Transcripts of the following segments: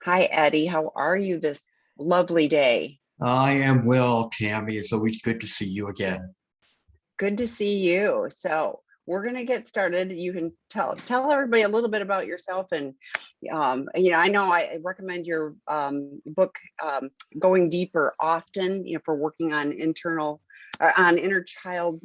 Hi, Eddie. How are you this lovely day? I am well, Tammy. It's always good to see you again. Good to see you. So we're going to get started. You can tell everybody a little bit about yourself, and I know I recommend your book, Going Deeper, often. For working on on inner child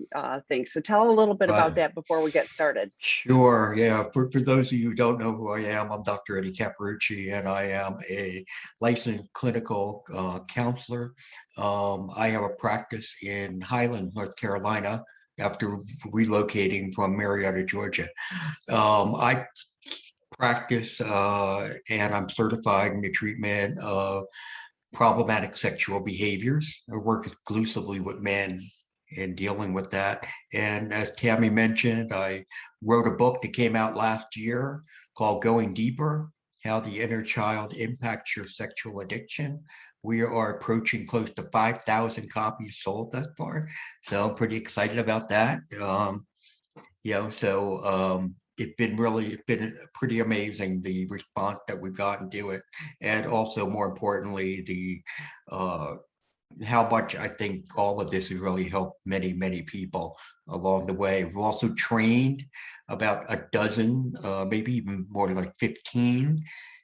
things. So tell a little bit about Right. that before we get started. Sure. Yeah. For those of you who don't know who I am, I'm Dr. Eddie Capparucci, and I am a licensed clinical counselor. I have a practice in Highland, North Carolina, after relocating from Marietta, Georgia. I practice and I'm certified in the treatment of problematic sexual behaviors. I work exclusively with men in dealing with that. And as Tammy mentioned, I wrote a book that came out last year called Going Deeper: How the Inner Child Impacts Your Sexual Addiction. We are approaching close to 5,000 copies sold thus far. So I'm pretty excited about that. It's been pretty amazing, the response that we've gotten to it, and also more importantly the uh how much I think all of this has really helped many people along the way. We've also trained about a dozen, maybe even more like 15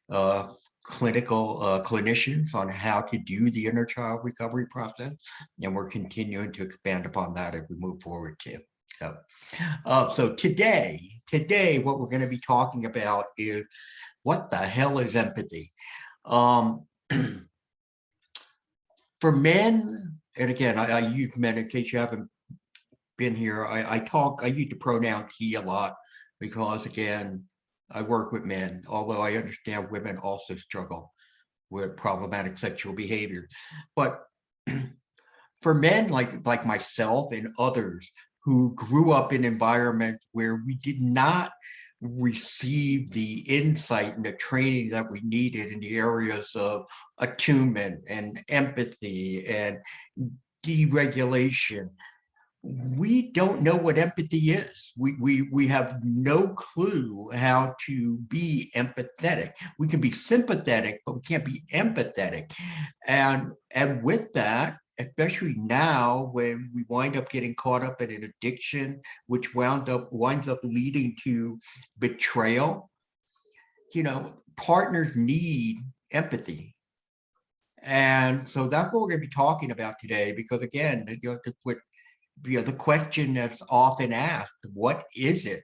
uh clinical clinicians on how to do the inner child recovery process, and we're continuing to expand upon that as we move forward too. So today, what we're going to be talking about is what the hell is empathy? Um, for men, and again, I use men in case you haven't been here. I use the pronoun he a lot because, again, I work with men, although I understand women also struggle with problematic sexual behavior. But for men like myself and others who grew up in environments where we did not receive the insight and the training that we needed in the areas of attunement and empathy and deregulation, we don't know what empathy is. We have no clue how to be empathetic. We can be sympathetic, but we can't be empathetic. And with that, especially now when we wind up getting caught up in an addiction, which winds up leading to betrayal, partners need empathy. And so that's what we're going to be talking about today, because again, the question that's often asked, what is it?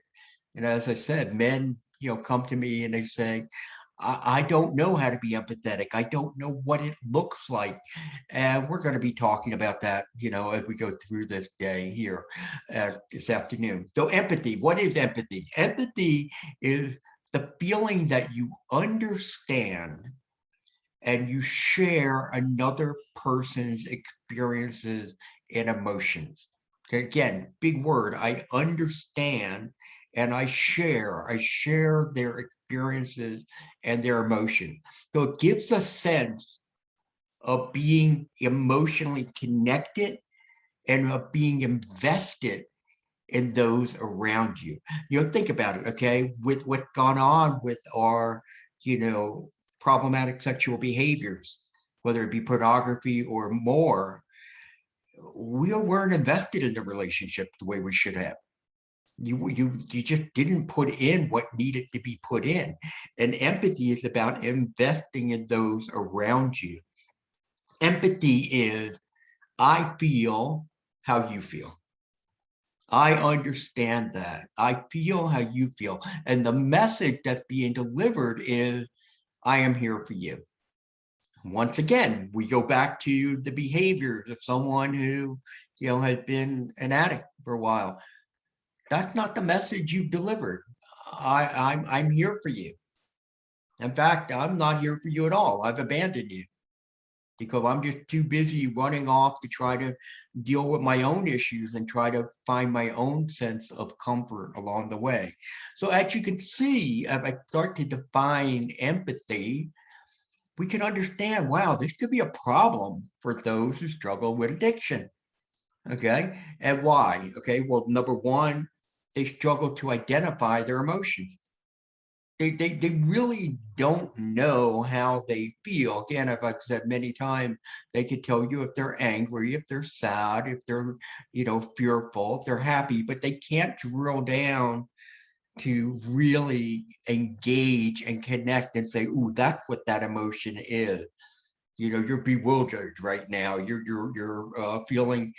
And as I said, men, come to me and they say, I don't know how to be empathetic. I don't know what it looks like. And we're going to be talking about that, as we go through this day here this afternoon. So empathy, what is empathy? Empathy is the feeling that you understand and you share another person's experiences and emotions. Okay, again, big word. I understand and I share their experiences and their emotion. So it gives a sense of being emotionally connected and of being invested in those around you. Think about it, okay? With what's gone on with our, you know, problematic sexual behaviors, whether it be pornography or more, we weren't invested in the relationship the way we should have. You just didn't put in what needed to be put in. And empathy is about investing in those around you. Empathy is, I feel how you feel. I understand that. I feel how you feel. And the message that's being delivered is, I am here for you. Once again, we go back to the behaviors of someone who, has been an addict for a while. That's not the message you've delivered. I'm here for you. In fact, I'm not here for you at all. I've abandoned you because I'm just too busy running off to try to deal with my own issues and try to find my own sense of comfort along the way. So as you can see, as I start to define empathy, we can understand, wow, this could be a problem for those who struggle with addiction. Okay. And why? Okay. Well, number one, they struggle to identify their emotions. they really don't know how they feel. Again, as I've said many times, they could tell you if they're angry, if they're sad, if they're, fearful, if they're happy, but they can't drill down to really engage and connect and say, "Ooh, that's what that emotion is." You're bewildered right now. You're feeling,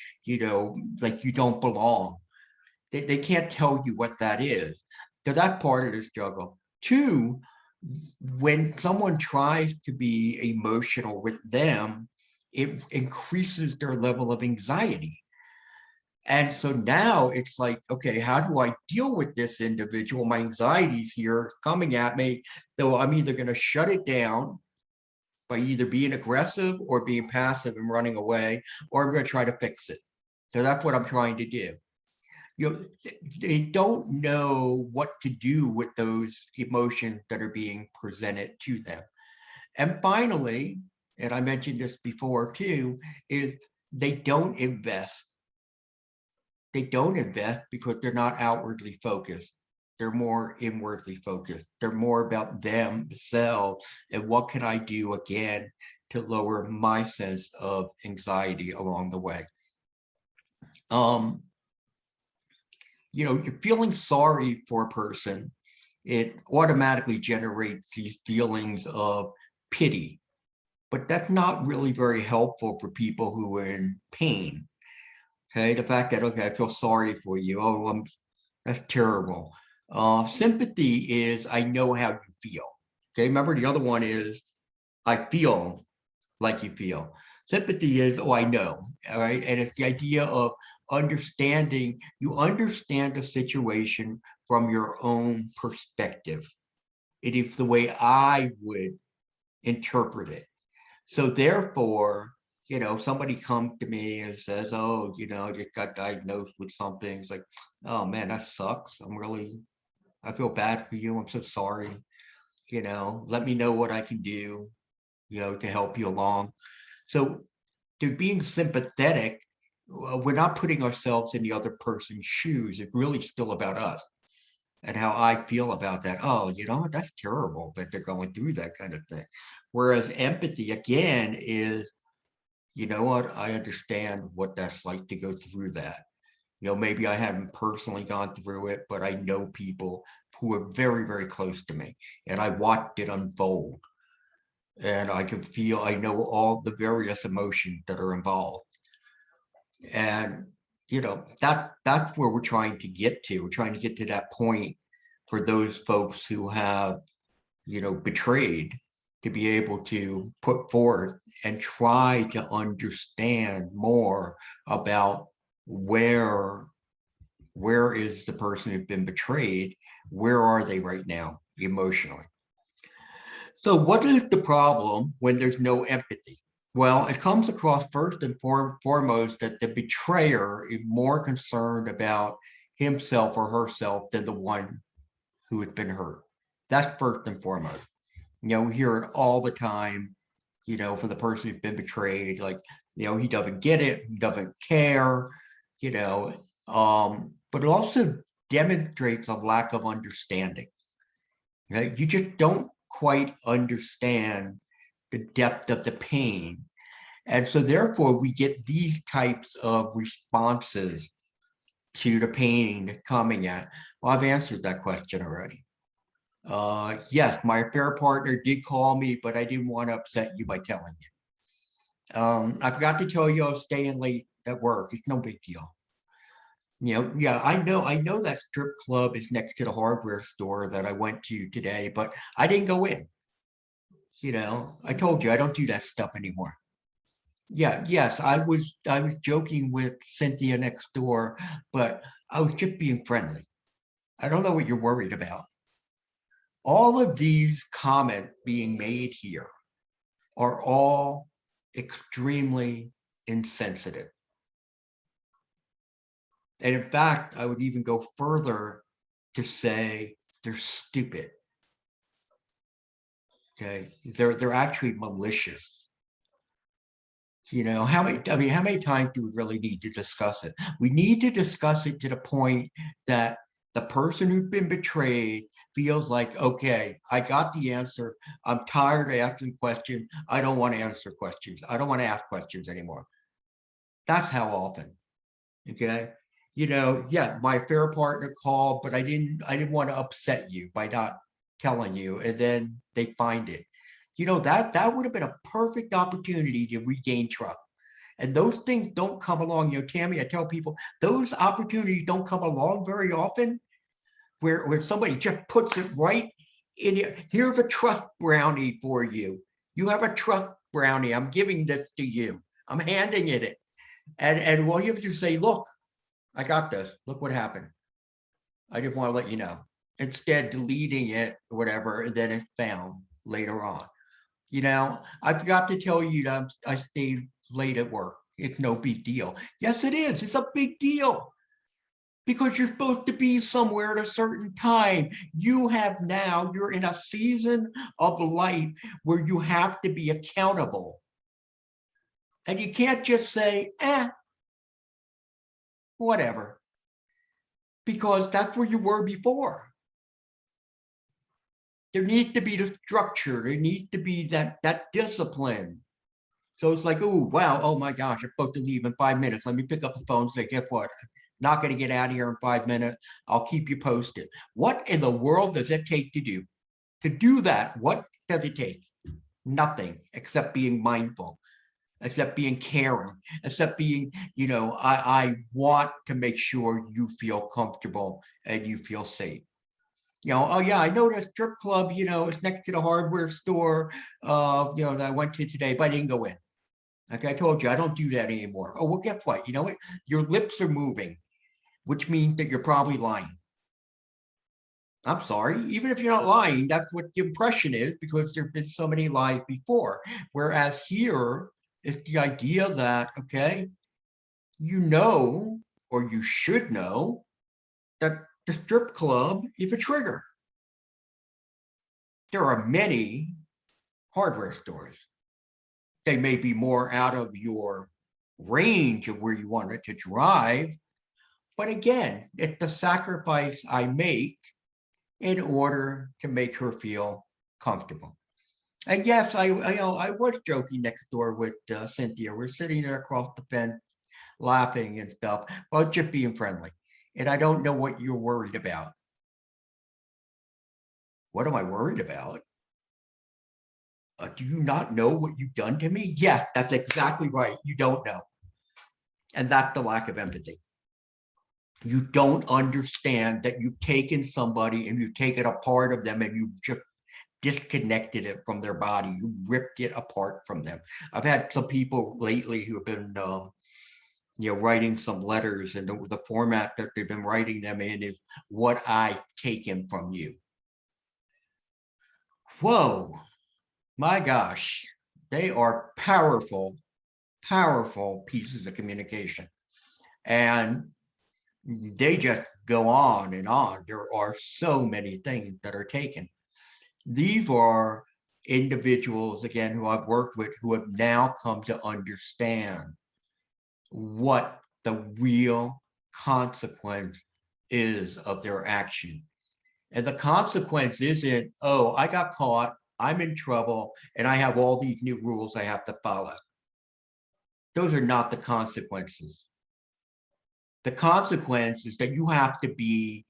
like you don't belong. They can't tell you what that is. So that's part of the struggle. Two, when someone tries to be emotional with them, it increases their level of anxiety. And so now it's like, okay, how do I deal with this individual? My anxiety's here coming at me. So I'm either going to shut it down by either being aggressive or being passive and running away, or I'm going to try to fix it. So that's what I'm trying to do. They don't know what to do with those emotions that are being presented to them. And finally, and I mentioned this before too, is they don't invest. They don't invest because they're not outwardly focused. They're more inwardly focused. They're more about themselves and what can I do again to lower my sense of anxiety along the way. You're feeling sorry for a person, it automatically generates these feelings of pity, but that's not really very helpful for people who are in pain. Okay, the fact that, okay, I feel sorry for you. Oh, that's terrible. Sympathy is, I know how you feel. Okay, remember the other one is, I feel like you feel. Sympathy is, oh, I know. All right. And it's the idea of understanding, you understand the situation from your own perspective. It is the way I would interpret it. So therefore, somebody comes to me and says, oh, I just got diagnosed with something. It's like, oh man, that sucks. I feel bad for you. I'm so sorry. Let me know what I can do, to help you along. So they're being sympathetic. We're not putting ourselves in the other person's shoes. It's really still about us and how I feel about that. Oh, that's terrible that they're going through that kind of thing. Whereas empathy, again, is, you know what, I understand what that's like to go through that. Maybe I haven't personally gone through it, but I know people who are very, very close to me, and I watched it unfold. And I can feel, I know all the various emotions that are involved. And, that's where we're trying to get to. We're trying to get to that point for those folks who have, betrayed, to be able to put forth and try to understand more about where is the person who's been betrayed, where are they right now emotionally. So what is the problem when there's no empathy? Well, it comes across first and foremost that the betrayer is more concerned about himself or herself than the one who has been hurt. That's first and foremost. We hear it all the time, for the person who's been betrayed, like, he doesn't get it, he doesn't care, but it also demonstrates a lack of understanding. Right? You just don't quite understand the depth of the pain. And so therefore we get these types of responses to the pain coming at. Well, I've answered that question already. Yes, my affair partner did call me, but I didn't want to upset you by telling you. I forgot to tell you I was staying late at work. It's no big deal. Yeah, I know that strip club is next to the hardware store that I went to today, but I didn't go in. I told you I don't do that stuff anymore. Yeah, yes, I was joking with Cynthia next door, but I was just being friendly. I don't know what you're worried about. All of these comments being made here are all extremely insensitive. And in fact, I would even go further to say they're stupid. Okay, they're actually malicious. How many times do we really need to discuss it? We need to discuss it to the point that The person who's been betrayed feels like, okay, I got the answer. I'm tired of asking questions. I don't want to answer questions. I don't want to ask questions anymore. That's how often. Okay. Yeah, my affair partner called, but I didn't want to upset you by not telling you. And then they find it. That would have been a perfect opportunity to regain trust. And those things don't come along. Tammy, I tell people those opportunities don't come along very often where somebody just puts it right in here. Here's a trust brownie for you. You have a trust brownie. I'm giving this to you. I'm handing it. And all you have to say, look, I got this. Look what happened. I just want to let you know. Instead, deleting it or whatever, and then it's found later on. I forgot to tell you that I stayed late at work. It's no big deal. Yes, it is. It's a big deal because you're supposed to be somewhere at a certain time. You're in a season of life where you have to be accountable. And you can't just say, whatever, because that's where you were before. There needs to be the structure. There needs to be that discipline. So it's like, oh, wow, oh my gosh, I'm supposed to leave in 5 minutes. Let me pick up the phone and say, guess what? Not going to get out of here in 5 minutes. I'll keep you posted. What in the world does it take to do? To do that, what does it take? Nothing except being mindful, except being caring, except being, I want to make sure you feel comfortable and you feel safe. Oh yeah, I know that strip club, it's next to the hardware store, that I went to today, but I didn't go in. Okay, I told you, I don't do that anymore. Oh, well, guess what? You know what? Your lips are moving, which means that you're probably lying. I'm sorry, even if you're not lying, that's what the impression is because there have been so many lies before. Whereas here is the idea that, okay, or you should know that the strip club is a trigger. There are many hardware stores. They may be more out of your range of where you want it to drive. But again, it's the sacrifice I make in order to make her feel comfortable. And yes, I was joking next door with Cynthia. We're sitting there across the fence, laughing and stuff, but just being friendly. And I don't know what you're worried about. What am I worried about? Do you not know what you've done to me? Yes, that's exactly right. You don't know. And that's the lack of empathy. You don't understand that you've taken somebody and you've taken a part of them and you've just disconnected it from their body. You ripped it apart from them. I've had some people lately who have been, writing some letters, and the format that they've been writing them in is what I've taken from you. Whoa, my gosh, they are powerful, powerful pieces of communication. And they just go on and on. There are so many things that are taken. These are individuals, again, who I've worked with who have now come to understand what the real consequence is of their action. And the consequence isn't, oh, I got caught, I'm in trouble, and I have all these new rules I have to follow. Those are not the consequences. The consequence is that you have to be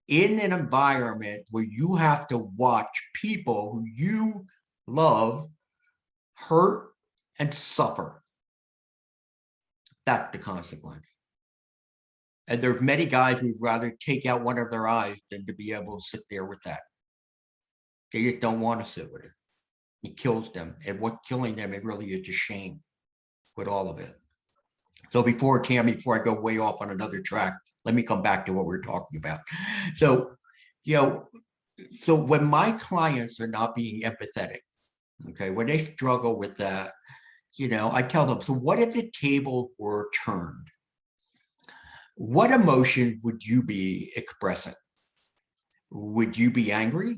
in an environment where you have to watch people who you love hurt and suffer. That's the consequence. And there's many guys who'd rather take out one of their eyes than to be able to sit there with that. They just don't want to sit with it. It kills them. And what's killing them, it really is just shame with all of it. So before I go way off on another track, let me come back to what we're talking about. So, so when my clients are not being empathetic, okay, when they struggle with that, I tell them, so what if the table were turned? What emotion would you be expressing? Would you be angry?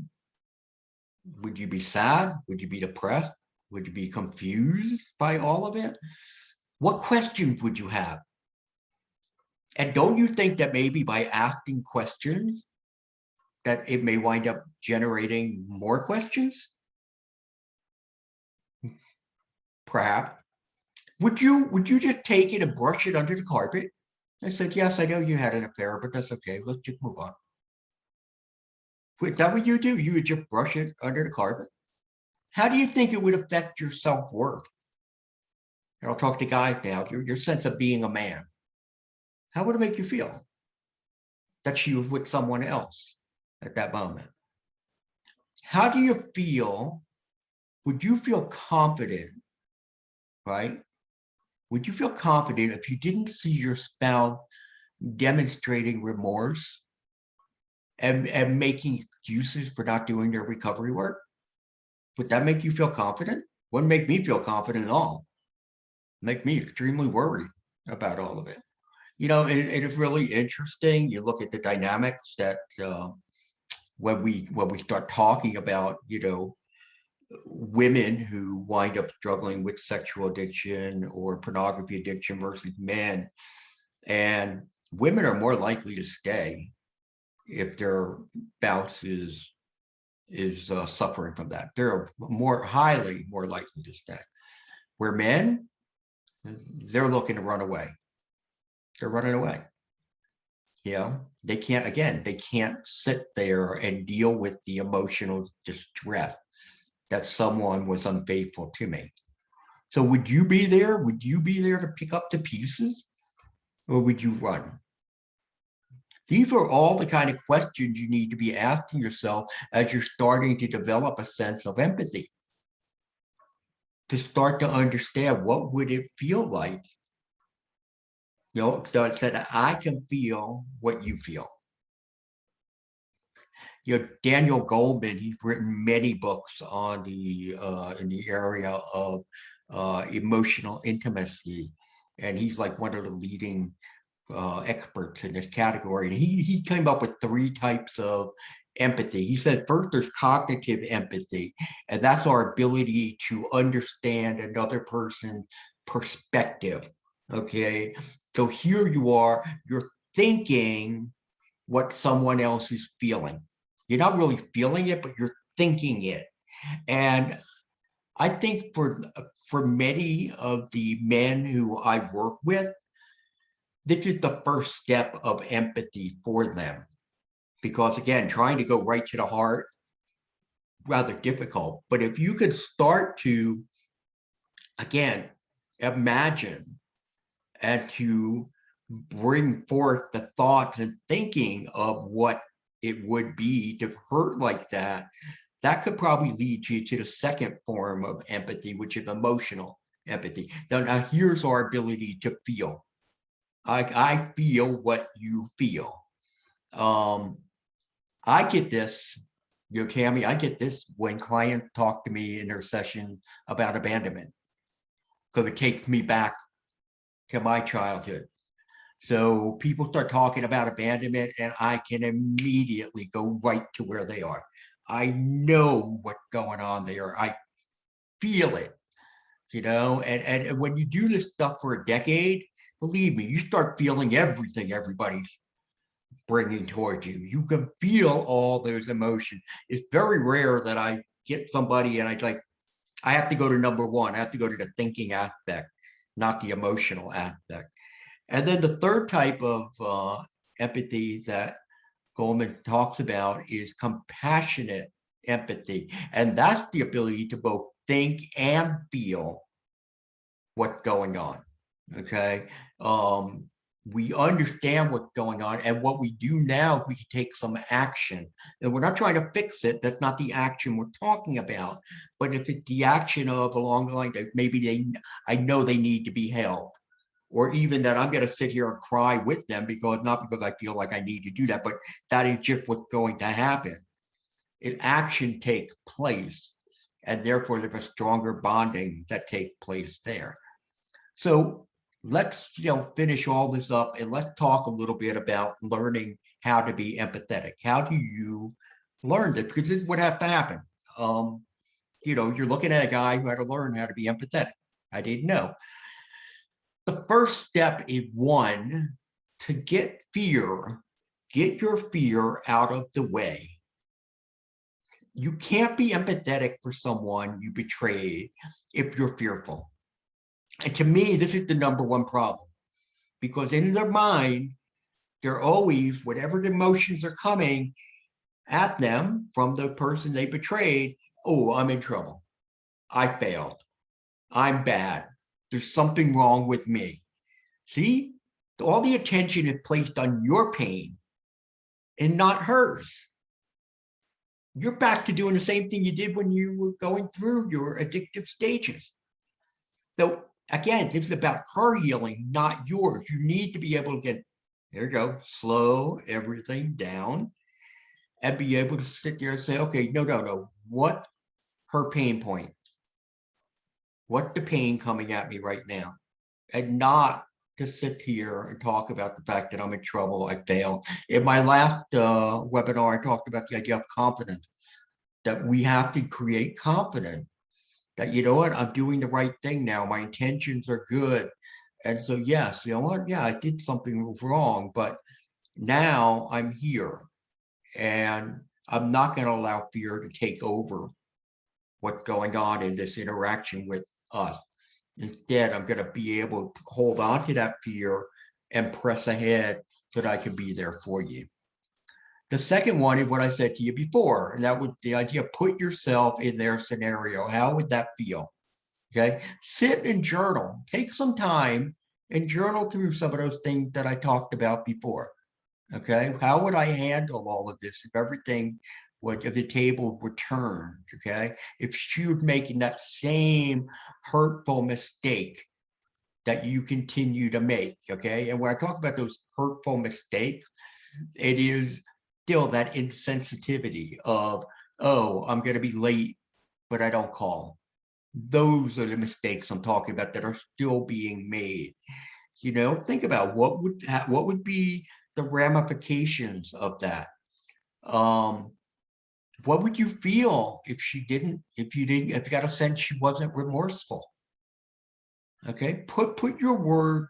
Would you be sad? Would you be depressed? Would you be confused by all of it? What questions would you have? And don't you think that maybe by asking questions, that it may wind up generating more questions? Perhaps. Would you just take it and brush it under the carpet? I said, yes, I know you had an affair, but that's okay. Let's just move on. Is that what you do? You would just brush it under the carpet? How do you think it would affect your self-worth? And I'll talk to guys now, your sense of being a man. How would it make you feel that she was with someone else at that moment? How do you feel? Would you feel confident, right? Would you feel confident if you didn't see your spouse demonstrating remorse and making excuses for not doing their recovery work? Would that make you feel confident? Wouldn't make me feel confident at all. Make me extremely worried about all of it. You know, it is really interesting. You look at the dynamics that when we start talking about, you know, women who wind up struggling with sexual addiction or pornography addiction versus men, and women are more likely to stay if their spouse is suffering from that. They're highly more likely to stay. Where men, they're looking to run away. They're running away. You know, they can't sit there and deal with the emotional distress that someone was unfaithful to me. So would you be there? Would you be there to pick up the pieces, or would you run? These are all the kind of questions you need to be asking yourself as you're starting to develop a sense of empathy, to start to understand what would it feel like, you know, so that I can feel what you feel. You know, Daniel Goleman, he's written many books on the in the area of emotional intimacy, and he's like one of the leading experts in this category. And he came up with 3 types of empathy. He said first there's cognitive empathy, and that's our ability to understand another person's perspective. Okay, so here you are, you're thinking what someone else is feeling. You're not really feeling it, but you're thinking it. And I think for many of the men who I work with, this is the first step of empathy for them. Because again, trying to go right to the heart, rather difficult. But if you could start to, again, imagine and to bring forth the thoughts and thinking of what it would be to hurt like that, that could probably lead you to the second form of empathy, which is emotional empathy. Now here's our ability to feel. I feel what you feel. I get this, you know, Tammy, I get this when clients talk to me in their session about abandonment, because it takes me back to my childhood. So people start talking about abandonment and I can immediately go right to where they are. I know what's going on there. I feel it, you know, and when you do this stuff for a decade, believe me, you start feeling everything everybody's bringing towards you. You can feel all those emotions. It's very rare that I get somebody and I have to go to number 1. I have to go to the thinking aspect, not the emotional aspect. And then the third type of empathy that Goleman talks about is compassionate empathy. And that's the ability to both think and feel what's going on. Okay. We understand what's going on, and what we do now, we can take some action. And we're not trying to fix it. That's not the action we're talking about. But if it's the action of along the line that maybe I know they need to be held, or even that I'm going to sit here and cry with them not because I feel like I need to do that, but that is just what's going to happen. If action takes place, and therefore there's a stronger bonding that takes place there. So let's finish all this up and let's talk a little bit about learning how to be empathetic. How do you learn this? Because this is what has to happen. You're looking at a guy who had to learn how to be empathetic. I didn't know. The first step is, 1, to get fear Get your fear out of the way. You can't be empathetic for someone you betrayed if you're fearful. And to me, this is the number one problem, because in their mind, they're always, whatever the emotions are coming at them from the person they betrayed, oh, I'm in trouble. I failed. I'm bad. There's something wrong with me. See, all the attention is placed on your pain and not hers. You're back to doing the same thing you did when you were going through your addictive stages. So again, this is about her healing, not yours. You need to be able to get, there you go, slow everything down and be able to sit there and say, okay, no. What her pain point? What the pain coming at me right now? And not to sit here and talk about the fact that I'm in trouble, I failed. In my last webinar, I talked about the idea of confidence, that we have to create confidence, that, you know what, I'm doing the right thing now. My intentions are good. And so, yes, you know what, yeah, I did something wrong, but now I'm here and I'm not going to allow fear to take over what's going on in this interaction with us. Instead, I'm going to be able to hold on to that fear and press ahead so that I can be there for you. The second one is what I said to you before, and that was the idea of put yourself in their scenario. How would that feel? Okay, sit and journal. Take some time and journal through some of those things that I talked about before. Okay, how would I handle all of this if everything would, if the table were turned? Okay, if she was making that same hurtful mistake that you continue to make. Okay, and when I talk about those hurtful mistakes, it is still that insensitivity of, oh, I'm going to be late, but I don't call. Those are the mistakes I'm talking about that are still being made. You know, think about what would be the ramifications of that. What would you feel if you got a sense she wasn't remorseful? Okay, put your word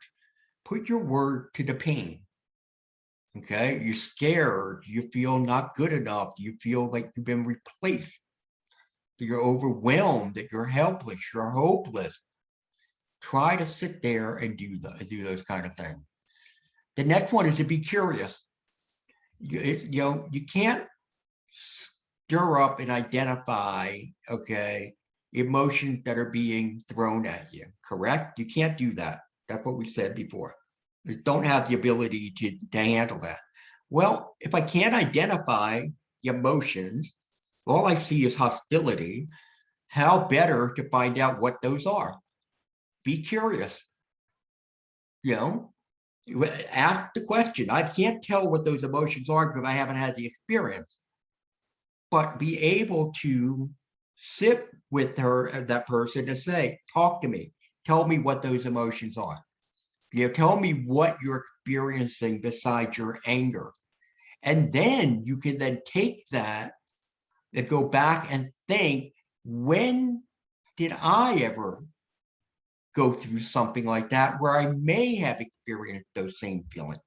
to the pain. Okay, you're scared, you feel not good enough, you feel like you've been replaced, that you're overwhelmed, that you're helpless, you're hopeless. Try to sit there and do those kind of things. The next one is to be curious. You can't stir up and identify, okay, emotions that are being thrown at you, correct? You can't do that. That's what we said before. You don't have the ability to handle that. Well, if I can't identify the emotions, all I see is hostility. How better to find out what those are? Be curious. You know, ask the question. I can't tell what those emotions are because I haven't had the experience, but be able to sit with her, that person, and say, talk to me, tell me what those emotions are. You know, tell me what you're experiencing besides your anger. And then you can then take that and go back and think, when did I ever go through something like that where I may have experienced those same feelings?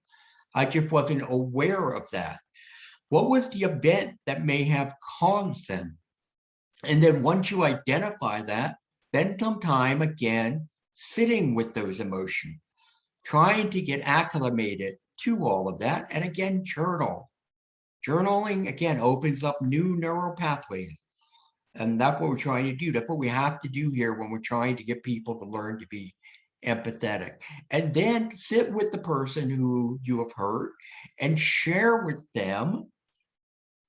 I just wasn't aware of that. What was the event that may have caused them? And then once you identify that, spend some time again sitting with those emotions, trying to get acclimated to all of that. And again, journal. Journaling, again, opens up new neural pathways. And that's what we're trying to do. That's what we have to do here when we're trying to get people to learn to be empathetic. And then sit with the person who you have hurt and share with them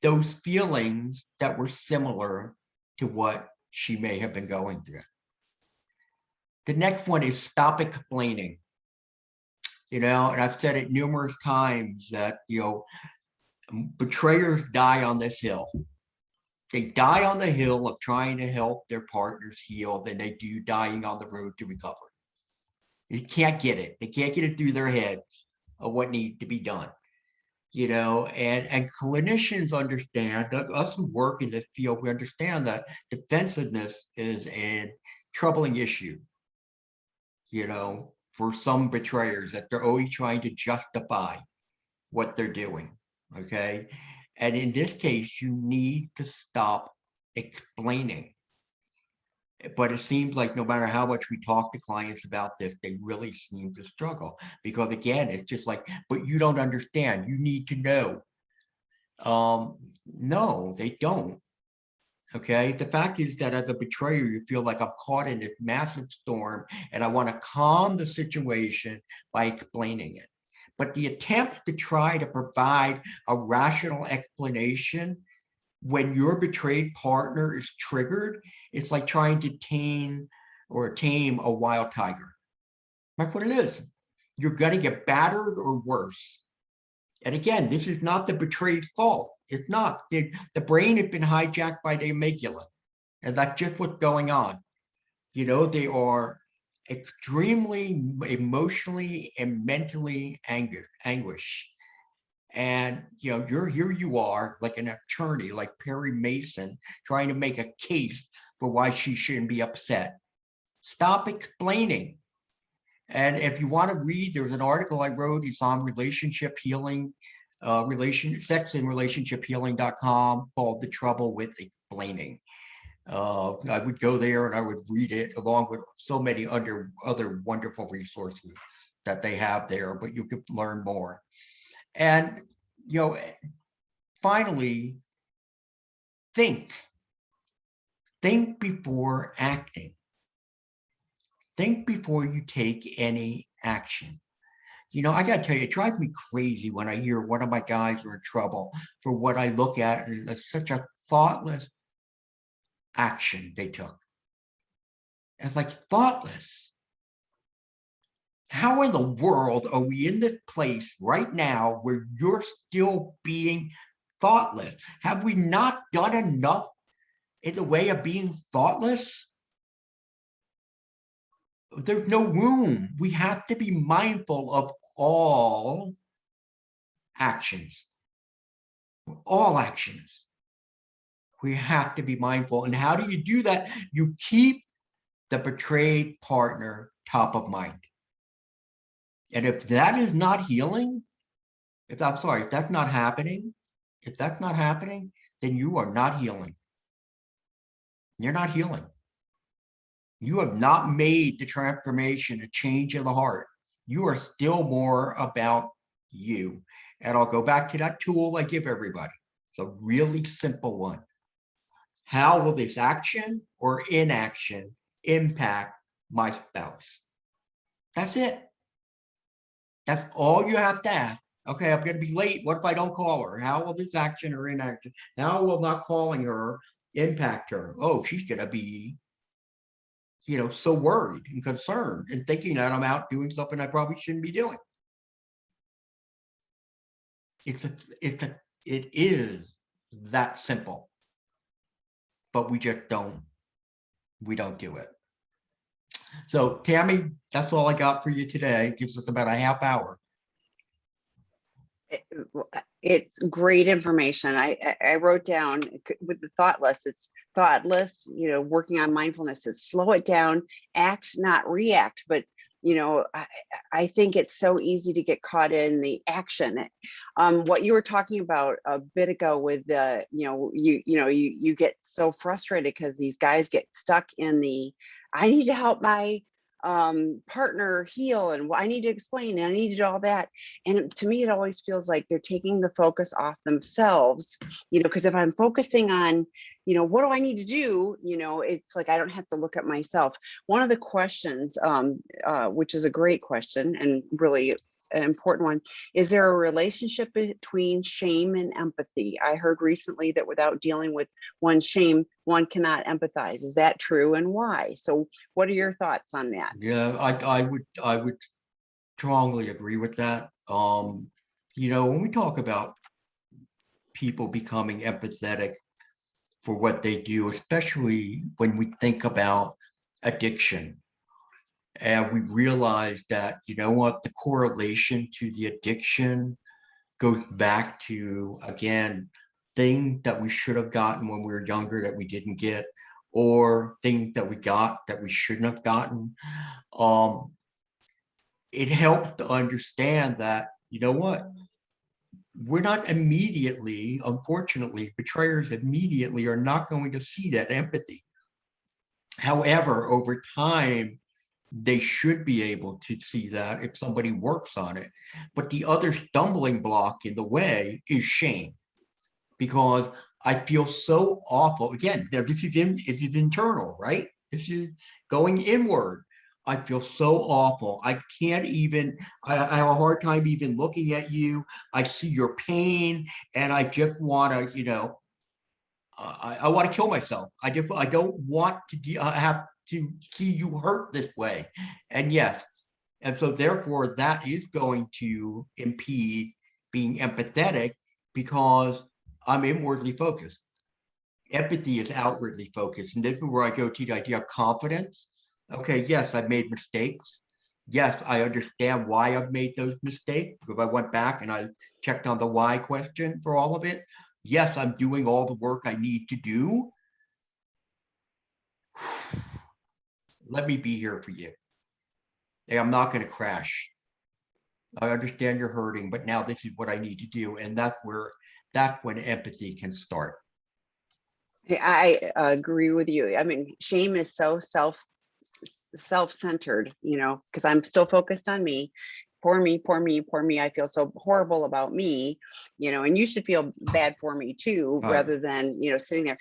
those feelings that were similar to what she may have been going through. The next one is stop explaining. You know, and I've said it numerous times that, you know, betrayers die on this hill. They die on the hill of trying to help their partners heal than they do dying on the road to recovery. You can't get it. They can't get it through their heads of what needs to be done. You know, and clinicians understand, us who work in this field, we understand that defensiveness is a troubling issue, you know, for some betrayers, that they're always trying to justify what they're doing. Okay. And in this case, you need to stop explaining. But it seems like no matter how much we talk to clients about this, they really seem to struggle because, again, it's just like, but you don't understand. You need to know. No, they don't. Okay. The fact is that as a betrayer, you feel like I'm caught in this massive storm and I want to calm the situation by explaining it. But the attempt to try to provide a rational explanation when your betrayed partner is triggered, it's like trying to tame a wild tiger. That's what it is. You're going to get battered or worse. And again, this is not the betrayed fault. It's not. The brain has been hijacked by the amygdala. And that's just what's going on. You know, they are extremely emotionally and mentally anguished. And, you know, here you are like an attorney, like Perry Mason, trying to make a case for why she shouldn't be upset. Stop explaining. And if you want to read, there's an article I wrote. It's on relationship healing, sex and relationship healing.com, called The Trouble with Explaining. I would go there and I would read it along with so many other wonderful resources that they have there, but you could learn more. And, you know, finally, think before acting. Think before you take any action. You know, I got to tell you, it drives me crazy when I hear one of my guys are in trouble for what I look at as such a thoughtless action they took. It's like thoughtless. How in the world are we in this place right now where you're still being thoughtless? Have we not done enough in the way of being thoughtless? There's no room. We have to be mindful of all actions. All actions. We have to be mindful. And how do you do that? You keep the betrayed partner top of mind. And if that is not healing, if that's not happening, then you are not healing. You're not healing. You have not made the transformation, a change in the heart. You are still more about you. And I'll go back to that tool I give everybody. It's a really simple one. How will this action or inaction impact my spouse? That's it. That's all you have to ask. Okay, I'm going to be late. What if I don't call her? How will this action or inaction? How will not calling her impact her? Oh, she's going to be, you know, so worried and concerned and thinking that I'm out doing something I probably shouldn't be doing. It is that simple, but we don't do it. So Tammy, that's all I got for you today. It gives us about a half hour. It's great information. I wrote down with the thoughtless, it's thoughtless, you know, working on mindfulness is slow it down, act, not react. But, you know, I think it's so easy to get caught in the action. What you were talking about a bit ago with the, you get so frustrated because these guys get stuck in the, I need to help my partner heal, and I need to explain, and I need to do all that. And to me, it always feels like they're taking the focus off themselves, you know, because if I'm focusing on, you know, what do I need to do, you know, it's like I don't have to look at myself. One of the questions, which is a great question and really an important one, is there a relationship between shame and empathy? I heard recently that without dealing with one's shame, one cannot empathize. Is that true, and why? So what are your thoughts on that? Yeah, I would strongly agree with that. You know, when we talk about people becoming empathetic for what they do, especially when we think about addiction, and we realize that, you know what, the correlation to the addiction goes back to, again, things that we should have gotten when we were younger that we didn't get, or things that we got that we shouldn't have gotten. It helped to understand that, you know what, we're not immediately, unfortunately, betrayers immediately are not going to see that empathy. However, over time, they should be able to see that if somebody works on it. But the other stumbling block in the way is shame, because I feel so awful. Again, this is internal, right? This is going inward. I feel so awful. I can't even, I have a hard time even looking at you. I see your pain and I just want to, I want to kill myself. I don't want to have to see you hurt this way. And yes, and so therefore that is going to impede being empathetic because I'm inwardly focused. Empathy is outwardly focused. And this is where I go to the idea of confidence. Okay, yes, I've made mistakes. Yes, I understand why I've made those mistakes because I went back and I checked on the why question for all of it. Yes, I'm doing all the work I need to do. Let me be here for you. Hey, I'm not going to crash. I understand you're hurting, but now this is what I need to do. And that's when empathy can start. I agree with you. I mean, shame is so self-centered, because I'm still focused on me. Poor me, poor me, poor me. I feel so horrible about me, and you should feel bad for me too, rather than, sitting there,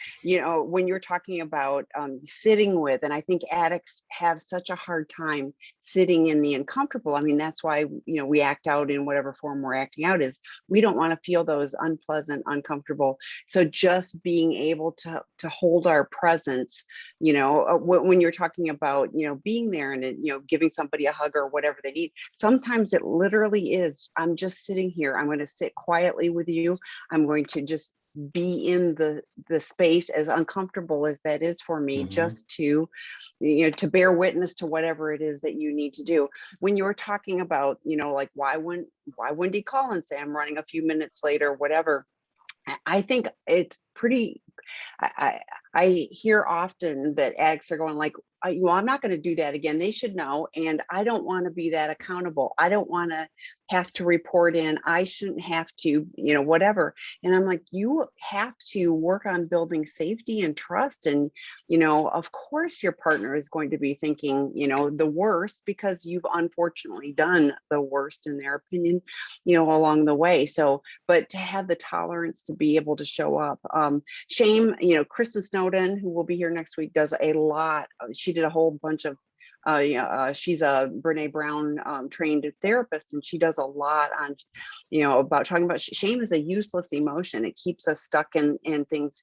when you're talking about sitting with, and I think addicts have such a hard time sitting in the uncomfortable. I mean, that's why, we act out in whatever form we're acting out is we don't want to feel those unpleasant, uncomfortable. So just being able to hold our presence, when you're talking about, being there and, giving somebody a hug or whatever they need, sometimes it literally is, I'm just sitting here. I'm going to sit quietly with you. I'm going to just be in the space, as uncomfortable as that is for me, just to, to bear witness to whatever it is that you need to do. When you're talking about, like, why wouldn't he call and say I'm running a few minutes late or whatever? I think it's pretty, I hear often that addicts are going like, well, I'm not going to do that again. They should know. And I don't want to be that accountable. I don't want to have to report in. I shouldn't have to, whatever. And I'm like, you have to work on building safety and trust. And, of course your partner is going to be thinking, the worst, because you've unfortunately done the worst in their opinion, along the way. So, but to have the tolerance to be able to show up. Shame, Kristen Snowden, who will be here next week, does a lot. She did a whole bunch of, she's a Brene Brown trained therapist, and she does a lot on, about talking about shame is a useless emotion. It keeps us stuck in things.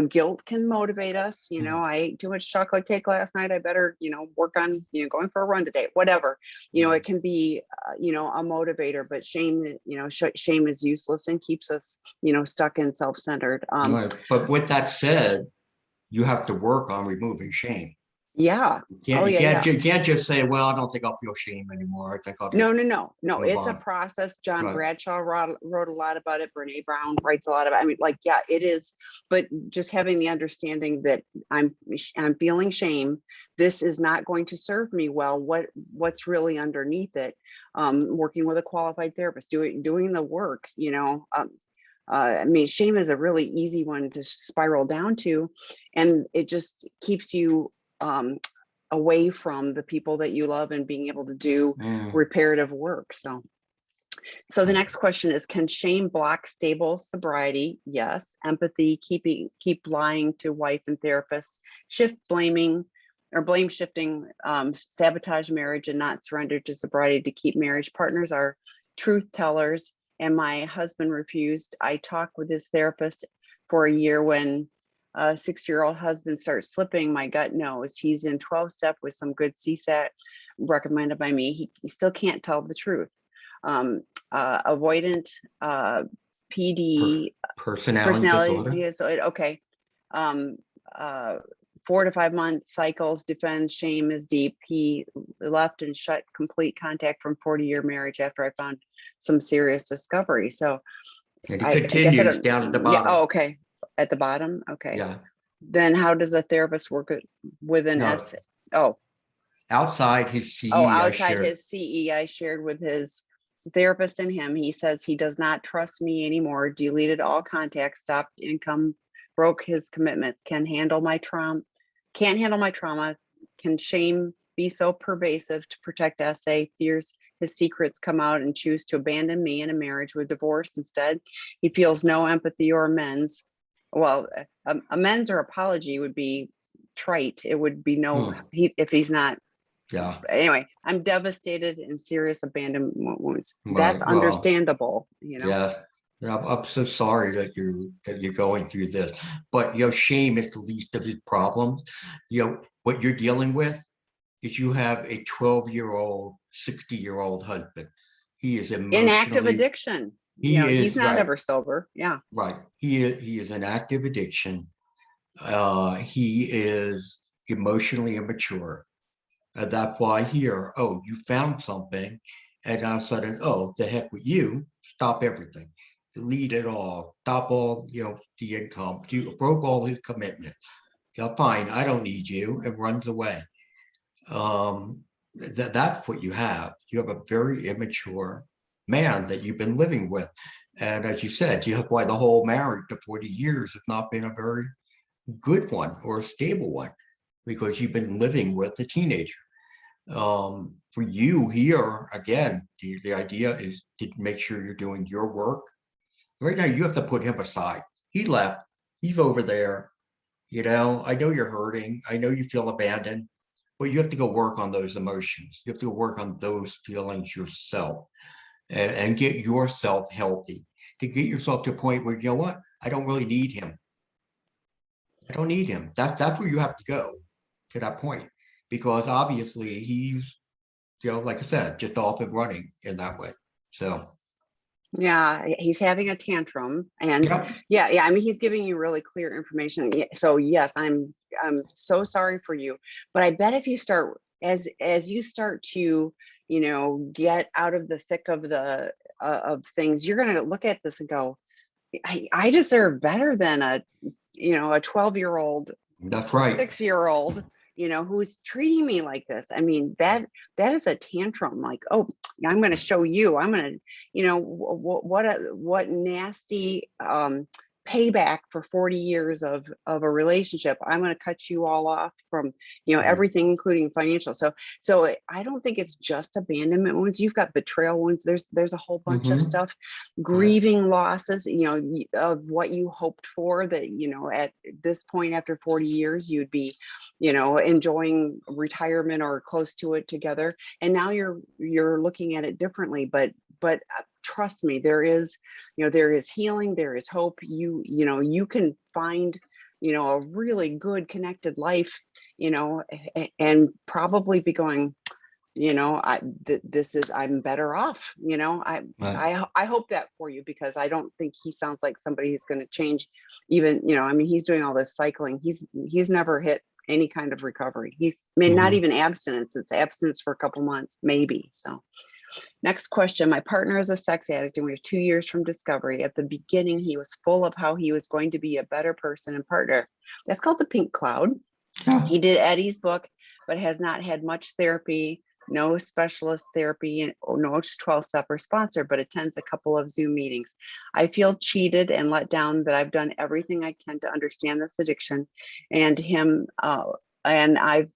Guilt can motivate us. I ate too much chocolate cake last night. I better, work on, going for a run today, whatever. It can be, a motivator, but shame, shame is useless and keeps us, stuck and self-centered. Right. But with that said, you have to work on removing shame. Yeah. You can't just say, well, I don't think I'll feel shame anymore. I think I'll No. It's on. a process. John Right. Bradshaw wrote a lot about it. Brene Brown writes a lot about it. I mean, like, yeah, it is. But just having the understanding that I'm feeling shame. This is not going to serve me well. What's really underneath it? Working with a qualified therapist, doing the work. I mean, shame is a really easy one to spiral down to, and it just keeps you away from the people that you love and being able to do reparative work. So the next question is, can shame block stable sobriety? Yes. Empathy, keep lying to wife and therapist, shift blaming or blame shifting, sabotage marriage and not surrender to sobriety to keep marriage. Partners are truth tellers, and my husband refused. I talked with his therapist for a year. When a 6-year-old husband starts slipping, my gut knows. He's in 12-step with some good CSAT recommended by me. He still can't tell the truth. Avoidant PD personality disorder. Okay. 4 to 5 months cycles, defends, shame is deep. He left and shut complete contact from 40-year marriage after I found some serious discovery. So and it continues down at the bottom. Yeah, okay. At the bottom. Okay. Yeah. Then how does a therapist work with an S? Oh, outside his CE. outside his CE, I shared with his therapist in him. He says he does not trust me anymore, deleted all contact, stopped income, broke his commitments, can't handle my trauma, can shame be so pervasive to protect SA, fears his secrets come out and choose to abandon me in a marriage with divorce instead. He feels no empathy or amends. Well, amends or apology would be trite. It would be no, if he's not. Yeah. Anyway, I'm devastated and serious abandonment wounds. Right. That's Well, understandable, you know. yeah. I'm so sorry that you're going through this, but shame is the least of his problems. What you're dealing with is you have a 12-year-old, 60-year-old husband. He is In active emotionally, addiction. he He's is not right, ever sober. Yeah. right. He is an active addiction. He is emotionally immature. That's why here, oh, you found something, and all of a sudden, oh, the heck with you, stop everything, delete it all, stop all, the income, you broke all his commitment. Yeah, fine, I don't need you, and runs away. That's what you have. You have a very immature man that you've been living with. And as you said, you have why the whole marriage to 40 years has not been a very good one or a stable one, because you've been living with a teenager. For you here, again, the idea is to make sure you're doing your work. Right now, you have to put him aside. He left. He's over there. I know you're hurting. I know you feel abandoned, but you have to go work on those emotions. You have to go work on those feelings yourself, and get yourself healthy, to get yourself to a point where, you know what, I don't really need him. I don't need him. That's where you have to go, to that point, because obviously he's, like I said, just off and running in that way. So Yeah, he's having a tantrum, and yeah, yeah. I mean, he's giving you really clear information. So yes, I'm so sorry for you, but I bet if you start as you start to get out of the thick of the of things, you're gonna look at this and go, I deserve better than a 12-year-old, that's right. 6-year-old, who's treating me like this. I mean, that is a tantrum. Like, oh, I'm going to show you. I'm going to, what nasty payback for 40 years of a relationship. I'm going to cut you all off from, everything, including financial. So I don't think it's just abandonment wounds. You've got betrayal wounds. There's a whole bunch of stuff, Right. grieving losses, of what you hoped for, that, at this point after 40 years, you'd be, enjoying retirement or close to it together. And now you're looking at it differently, but trust me, there is healing, there is hope. You can find, a really good connected life, and probably be going, I'm better off. Right. I hope that for you, because I don't think he sounds like somebody who's going to change. Even, I mean, he's doing all this cycling. He's never hit any kind of recovery. He may not even abstinence. It's abstinence for a couple months, maybe. So next question. My partner is a sex addict, and we have 2 years from discovery. At the beginning, he was full of how he was going to be a better person and partner. That's called the pink cloud. Yeah. He did Eddie's book, but has not had much therapy, no specialist therapy, or no 12-step or sponsor, but attends a couple of Zoom meetings. I feel cheated and let down that I've done everything I can to understand this addiction and him. And I've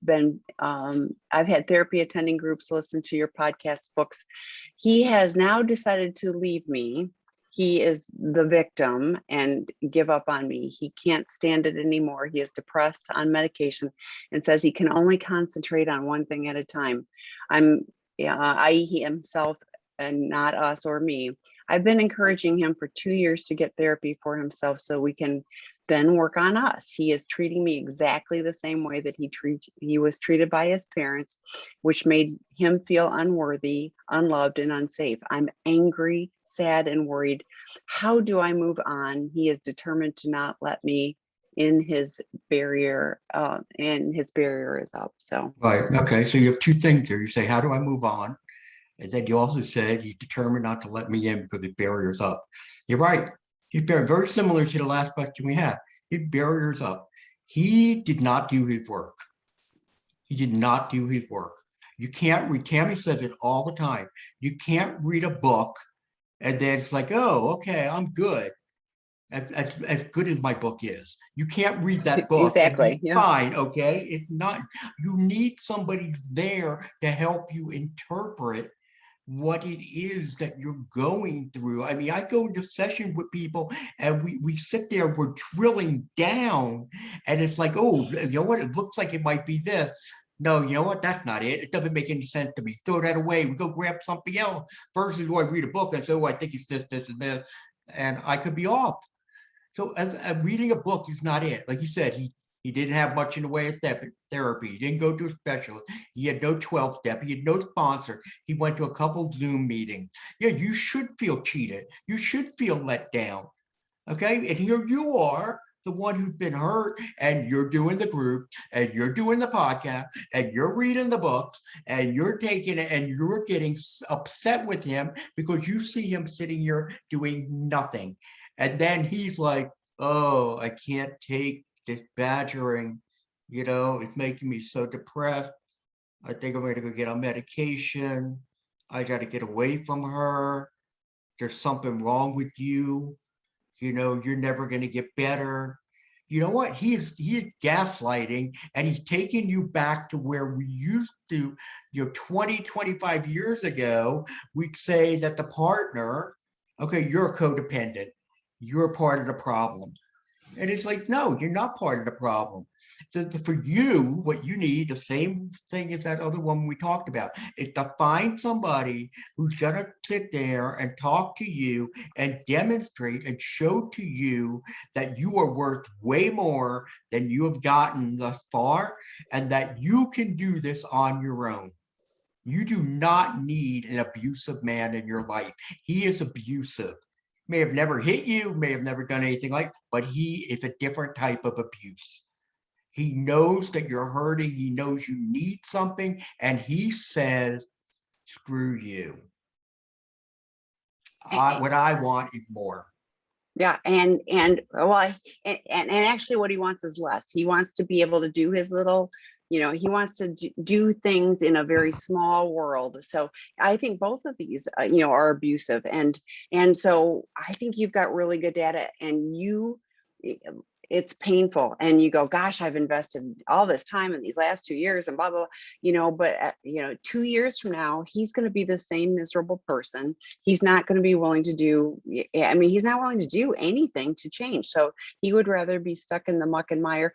had therapy, attending groups, listened to your podcast, books. He has now decided to leave me. He is the victim and give up on me. He can't stand it anymore. He is depressed, on medication, and says he can only concentrate on one thing at a time. I.e. he himself, and not us or me. I've been encouraging him for 2 years to get therapy for himself so we can then work on us. He is treating me exactly the same way that he was treated by his parents, which made him feel unworthy, unloved, and unsafe. I'm angry, sad, and worried. How do I move on? He is determined to not let me in his barrier, and his barrier is up. So Right. Okay. So you have two things there. You say, how do I move on? And then you also said he's determined not to let me in because the barrier's up. You're right. He's very similar to the last question we had. His barrier's up. He did not do his work. He did not do his work. You can't read, Tammy says it all the time. You can't read a book and then it's like, oh, okay, I'm good. As good as my book is, you can't read that book and be Exactly. Yeah. fine. Okay, it's not. You need somebody there to help you interpret what it is that you're going through. I mean, I go into session with people and we sit there, we're drilling down, and it's like, oh, you know what? It looks like it might be this. No, you know what? That's not it. It doesn't make any sense to me. Throw that away. We go grab something else. Versus, I read a book and say, oh, I think it's this, this, and this, and I could be off. So reading a book is not it. Like you said, he didn't have much in the way of therapy. He didn't go to a specialist. He had no 12 step. He had no sponsor. He went to a couple Zoom meetings. Yeah, you should feel cheated. You should feel let down. Okay. And here you are, the one who's been hurt, and you're doing the group, and you're doing the podcast, and you're reading the books, and you're taking it, and you're getting upset with him because you see him sitting here doing nothing. And then he's like, oh, I can't take this badgering, it's making me so depressed. I think I'm gonna go get on medication. I gotta get away from her. There's something wrong with you. You're never gonna get better. You know what? He is gaslighting, and he's taking you back to where we used to, 20, 25 years ago, we'd say that the partner, okay, you're a codependent. You're part of the problem. And it's like, no, you're not part of the problem. So for you, what you need, the same thing as that other woman we talked about, is to find somebody who's going to sit there and talk to you and demonstrate and show to you that you are worth way more than you have gotten thus far, and that you can do this on your own. You do not need an abusive man in your life. He is abusive. May have never hit you, may have never done anything like, but he is a different type of abuse. He knows that you're hurting. He knows you need something, and he says, screw you. What I want is more. Yeah, and well, and actually what he wants is less. He wants to be able to do his little, he wants to do things in a very small world. So I think both of these, are abusive, and so I think you've got really good data, and it's painful, and you go, gosh, I've invested all this time in these last 2 years and blah blah, but 2 years from now he's going to be the same miserable person. He's not going to be willing to do, he's not willing to do anything to change. So he would rather be stuck in the muck and mire,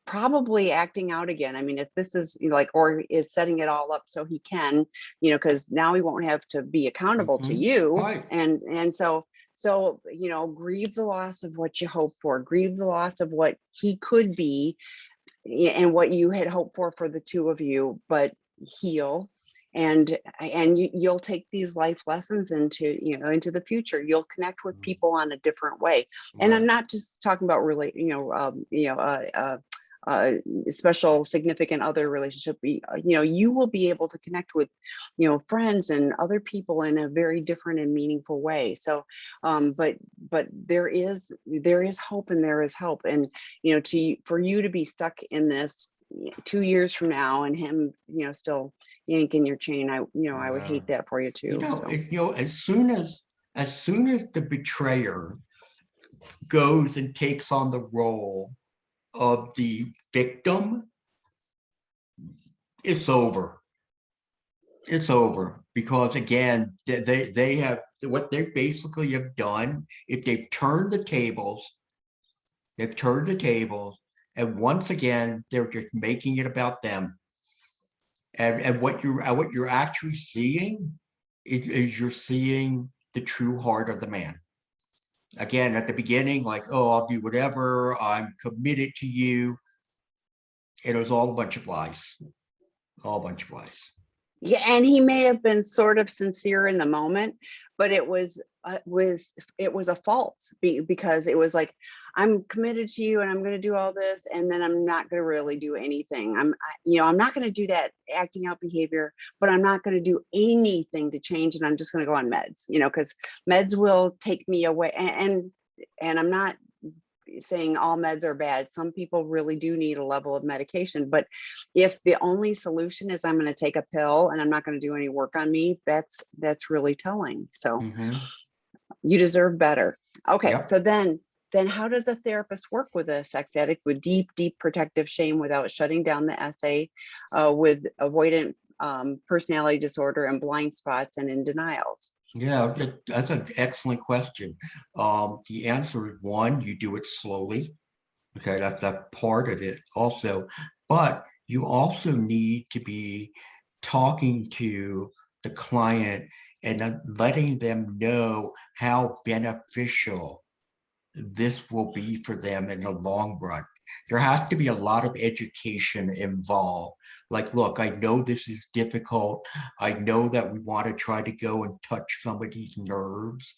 probably acting out again. If this is or is setting it all up so he can, because now he won't have to be accountable to you. Right. And so, grieve the loss of what you hope for, grieve the loss of what he could be and what you had hoped for the two of you, but heal. And you'll take these life lessons into the future. You'll connect with people on a different way. And I'm not just talking about really, special significant other relationship. You will be able to connect with friends and other people in a very different and meaningful way. So but there is hope, and there is help. And for you to be stuck in this 2 years from now and him still yanking your chain, I would hate that for you too. As soon as the betrayer goes and takes on the role of the victim, it's over. It's over, because again, they have, what they basically have done, if they've turned the tables, and once again, they're just making it about them. And what you're actually seeing is you're seeing the true heart of the man. Again, at the beginning, like, oh, I'll do whatever, I'm committed to you. It was all a bunch of lies. All a bunch of lies. Yeah, and he may have been sort of sincere in the moment, but it was a false, because it was like, I'm committed to you and I'm going to do all this, and then I'm not going to really do anything. I'm not going to do that acting out behavior, but I'm not going to do anything to change, and I'm just going to go on meds, because meds will take me away, and I'm not saying all meds are bad. Some people really do need a level of medication, but if the only solution is I'm going to take a pill and I'm not going to do any work on me, that's really telling. So Hmm. you deserve better. Okay, Yep. so then how does a therapist work with a sex addict with deep protective shame without shutting down the essay, with avoidant personality disorder and blind spots and in denials? Yeah, that's an excellent question. The answer is one, you do it slowly. Okay, that's a part of it also. But you also need to be talking to the client and letting them know how beneficial this will be for them in the long run. There has to be a lot of education involved. Like, look, I know this is difficult. I know that we want to try to go and touch somebody's nerves,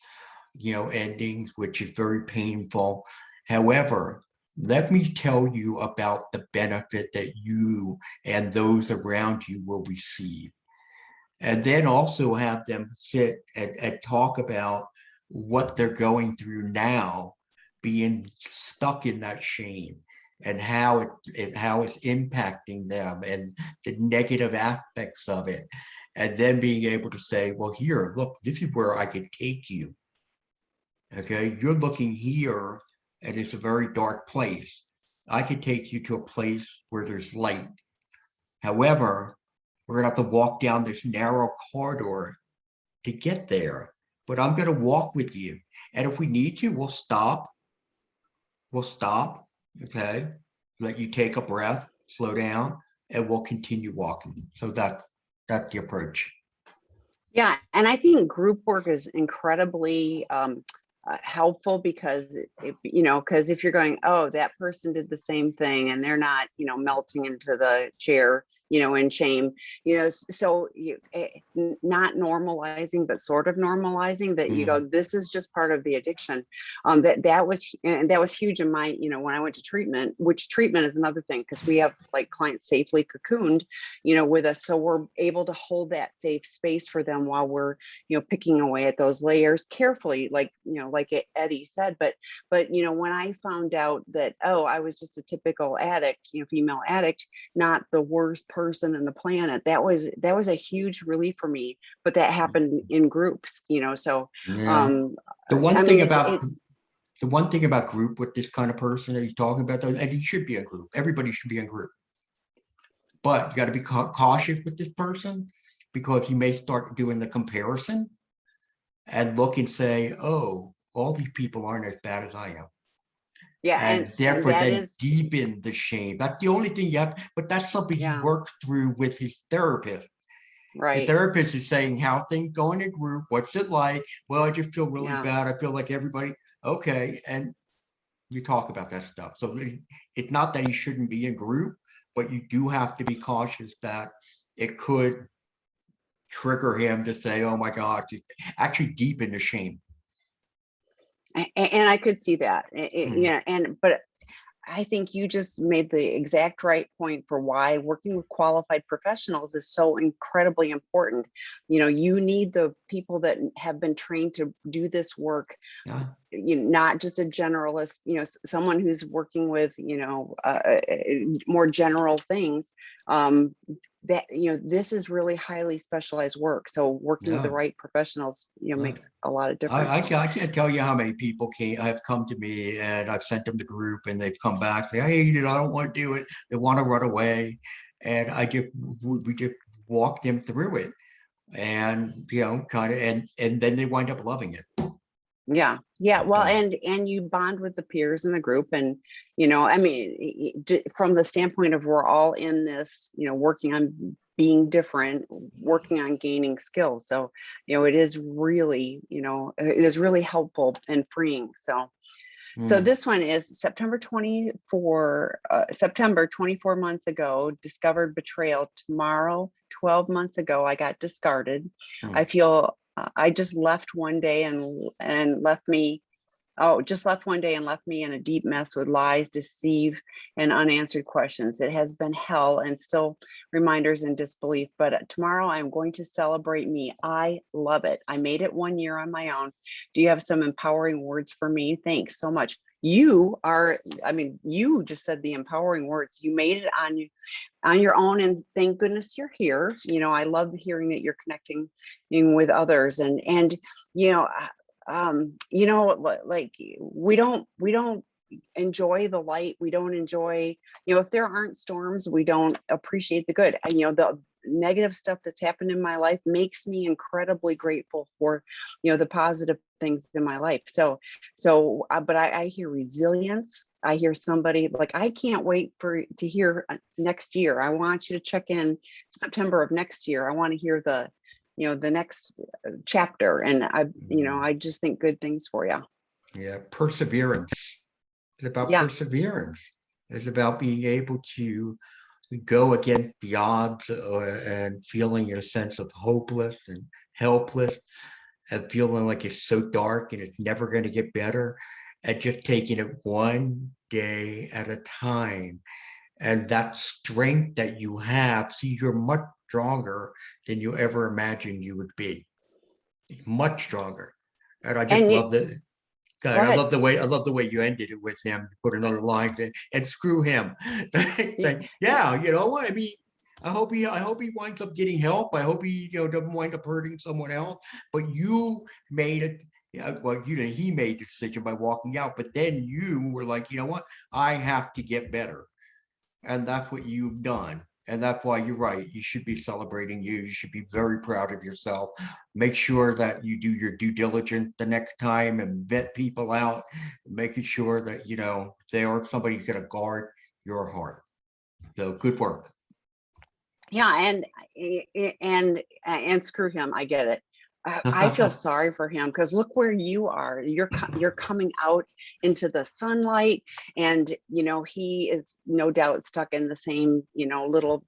endings, which is very painful. However, let me tell you about the benefit that you and those around you will receive. And then also have them sit and talk about what they're going through now, being stuck in that shame and how it's impacting them and the negative aspects of it. And then being able to say, well, here, look, this is where I could take you. Okay, you're looking here and it's a very dark place. I could take you to a place where there's light. However, we're gonna have to walk down this narrow corridor to get there. But I'm gonna walk with you. And if we need to, we'll stop. We'll stop. Okay. Let you take a breath, slow down, and we'll continue walking. So that's the approach. Yeah, and I think group work is incredibly helpful because because if you're going, oh, that person did the same thing and they're not, melting into the chair, in shame, so not normalizing, but sort of normalizing that you go, Mm, this is just part of the addiction. That was huge in my, when I went to treatment, which treatment is another thing because we have like clients safely cocooned, with us, so we're able to hold that safe space for them while we're picking away at those layers carefully, like Eddie said. But when I found out that, oh, I was just a typical addict, female addict, not the worst person in the planet, that was a huge relief for me. But that happened in groups, so yeah. The I one mean thing it's about it the one thing about group with this kind of person that you're talking about, though, and you should be in group. Everybody should be in group. But you got to be cautious with this person because you may start doing the comparison and look and say, oh, all these people aren't as bad as I am. yeah, And and therefore that then is, deepen the shame. That's the only thing you have, but that's something he yeah, works through with his therapist. The right, therapist is saying, how things go in a group, what's it like? Well, I just feel really yeah. bad. I feel like everybody, okay. And you talk about that stuff. So it's not that he shouldn't be in group, but you do have to be cautious that it could trigger him to say, oh my God, to actually deepen the shame. And I could see that. Mm, But I think you just made the exact right point for why working with qualified professionals is so incredibly important. You need the people that have been trained to do this work, yeah. not just a generalist, someone who's working with, more general things. That, this is really highly specialized work. So working with the Yeah. right professionals, Uh, makes a lot of I difference. I can't tell you how many people have come to me and I've sent them the group and they've come back, say, hey, I don't want to do it. They want to run away. And we just walk them through it and, kind of, and then they wind up loving it. Yeah. Yeah. Well, So, and you bond with the peers in the group. And, I mean, from the standpoint of we're all in this, working on being different, working on gaining skills. So, it is really, it is really helpful and freeing. So mm, this one is September 24 months ago, discovered betrayal. Tomorrow, 12 months ago, I got discarded. I mm. feel I just left one day and left me. Oh, just left one day and left me in a deep mess with lies, deceive, and unanswered questions. It has been hell and still reminders and disbelief. But tomorrow I'm going to celebrate me. I love it. I made it 1 year on my own. Do you have some empowering words for me? Thanks so much. you are, I mean, you just said the empowering words. You made it on your own, and thank goodness you're here. I love hearing that you're connecting with others, and you know, like we don't enjoy the light. We don't enjoy, if there aren't storms, we don't appreciate the good. And the negative stuff that's happened in my life makes me incredibly grateful for the positive things in my life. But I hear resilience. I hear somebody like, I can't wait to hear next year. I want you to check in September of next year. I want to hear the next chapter, and I just think good things for you. Yeah, perseverance. It's about Yeah. perseverance. It's about being able to go against the odds, and feeling a sense of hopeless and helpless, and feeling like it's so dark and it's never going to get better, and just taking it one day at a time. And that strength that you have, see, you're much stronger than you ever imagined you would be. Much stronger. And I just And love that. go God, I ahead. love the way you ended it with him. Put another line in, and screw him. Like, yeah, you know what I mean. I hope he winds up getting help. I hope he doesn't wind up hurting someone else. But you made it. Yeah, well, he made the decision by walking out. But then you were like, you know what? I have to get better, and that's what you've done. And that's why you're right. You should be celebrating you. You should be very proud of yourself. Make sure that you do your due diligence the next time and vet people out, making sure that, they are somebody who's going to guard your heart. So good work. Yeah, and screw him. I get it. I feel sorry for him, because look where you are. You're coming out into the sunlight, and he is no doubt stuck in the same little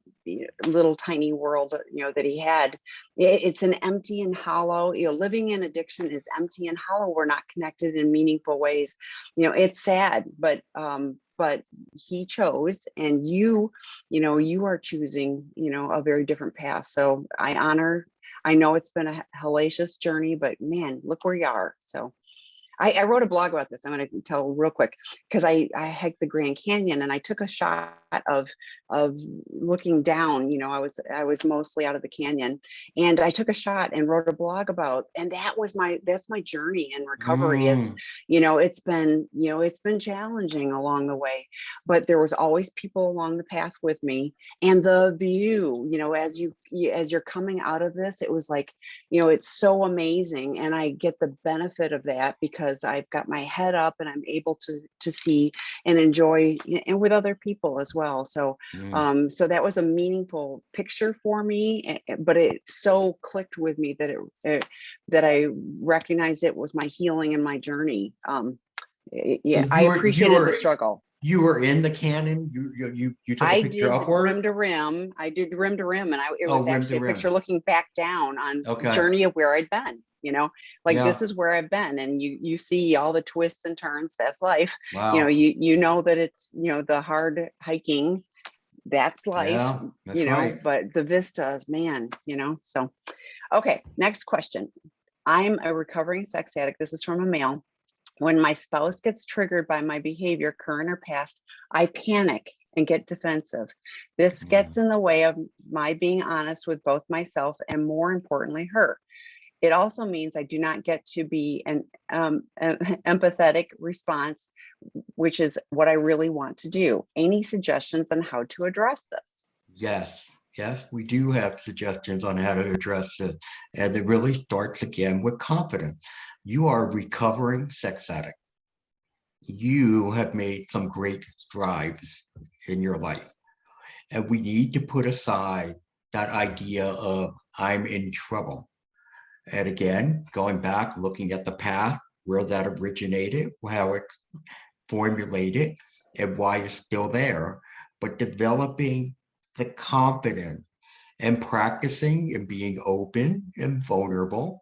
tiny world that he had. It's an empty and hollow. Living in addiction is empty and hollow. We're not connected in meaningful ways. It's sad, but he chose, and you are choosing a very different path. So I know it's been a hellacious journey, but man, look where you are. So I wrote a blog about this. I'm going to tell real quick, because I hiked the Grand Canyon, and I took a shot of looking down. I was mostly out of the canyon, and I took a shot and wrote a blog about, and that's my journey in recovery. Is it's been challenging along the way, but there was always people along the path with me, and the view, as you're coming out of this, it was like, it's so amazing, and I get the benefit of that because I've got my head up, and I'm able to see and enjoy, and with other people as well. So so that was a meaningful picture for me, but it so clicked with me that I recognized it was my healing and my journey. So I appreciated the struggle. You were in the cannon. You took a I picture did upward. rim to rim. I did rim to rim, and it was Rim actually to a rim. picture looking back down on the Okay. journey of where I'd been. Like, Yeah. this is where I've been, and you see all the twists and turns. That's life. Wow. You know that it's the hard hiking. That's life. Yeah, that's right. But the vistas, man. So okay, next question. I'm a recovering sex addict. This is from a male. When my spouse gets triggered by my behavior, current or past, I panic and get defensive. This gets in the way of my being honest with both myself and, more importantly, her. It also means I do not get to be an empathetic response, which is what I really want to do. Any suggestions on how to address this? Yes, we do have suggestions on how to address this. And it really starts again with confidence. You are a recovering sex addict. You have made some great strides in your life. And we need to put aside that idea of I'm in trouble. And again, going back, looking at the path, where that originated, how it's formulated, and why it's still there, but developing the confidence and practicing and being open and vulnerable,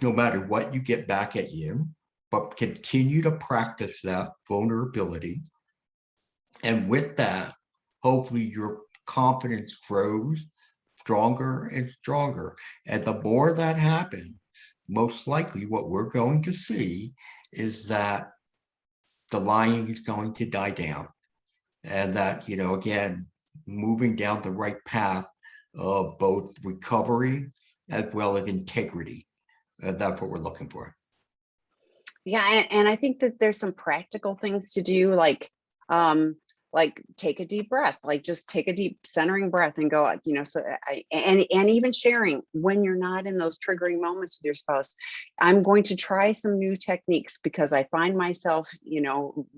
no matter what you get back at you, but continue to practice that vulnerability. And with that, hopefully your confidence grows stronger and stronger. And the more that happens, most likely what we're going to see is that the lying is going to die down. And that, again, moving down the right path of both recovery as well as integrity. That's what we're looking for. Yeah, and I think that there's some practical things to do, like take a deep breath, like just take a deep centering breath and go, so and even sharing when you're not in those triggering moments with your spouse. I'm going to try some new techniques because I find myself,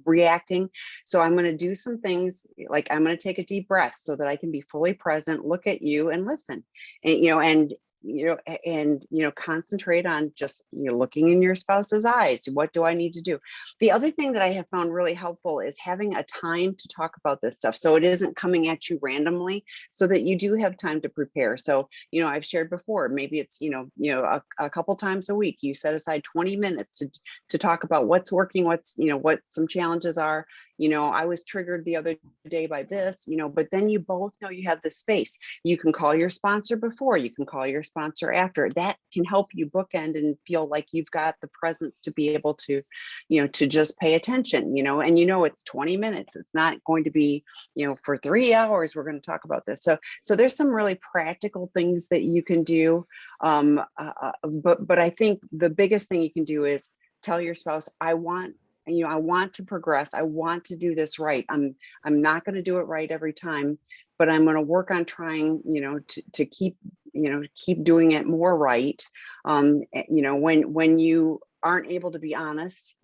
reacting. So I'm going to do some things, like I'm going to take a deep breath so that I can be fully present, look at you and listen. And concentrate on just looking in your spouse's eyes. What do I need to do? The other thing that I have found really helpful is having a time to talk about this stuff, so it isn't coming at you randomly, so that you do have time to prepare. So I've shared before, maybe it's a couple times a week you set aside 20 minutes to talk about what's working, what some challenges are. I was triggered the other day by this, but then you both know you have the space. You can call your sponsor before, you can call your sponsor after. That can help you bookend and feel like you've got the presence to be able to, to just pay attention, and it's 20 minutes. It's not going to be, for 3 hours, we're going to talk about this. So there's some really practical things that you can do. But I think the biggest thing you can do is tell your spouse, I want to progress. I want to do this right. I'm not going to do it right every time, but I'm going to work on trying, to keep, keep doing it more right. When you aren't able to be honest,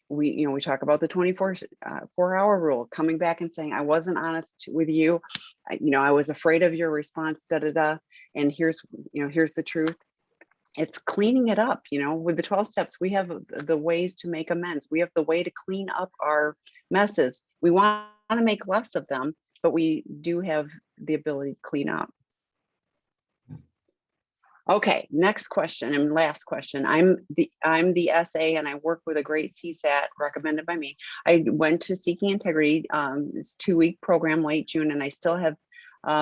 we talk about the 4-hour rule, coming back and saying, I wasn't honest with you. I was afraid of your response, and here's the truth. It's cleaning it up. With the 12 steps, we have the ways to make amends. We have the way to clean up our messes. We want to make less of them, but we do have the ability to clean up. Okay, next question and last question. I'm the SA and I work with a great CSAT recommended by me. I went to Seeking Integrity, this 2-week program late June, and I still have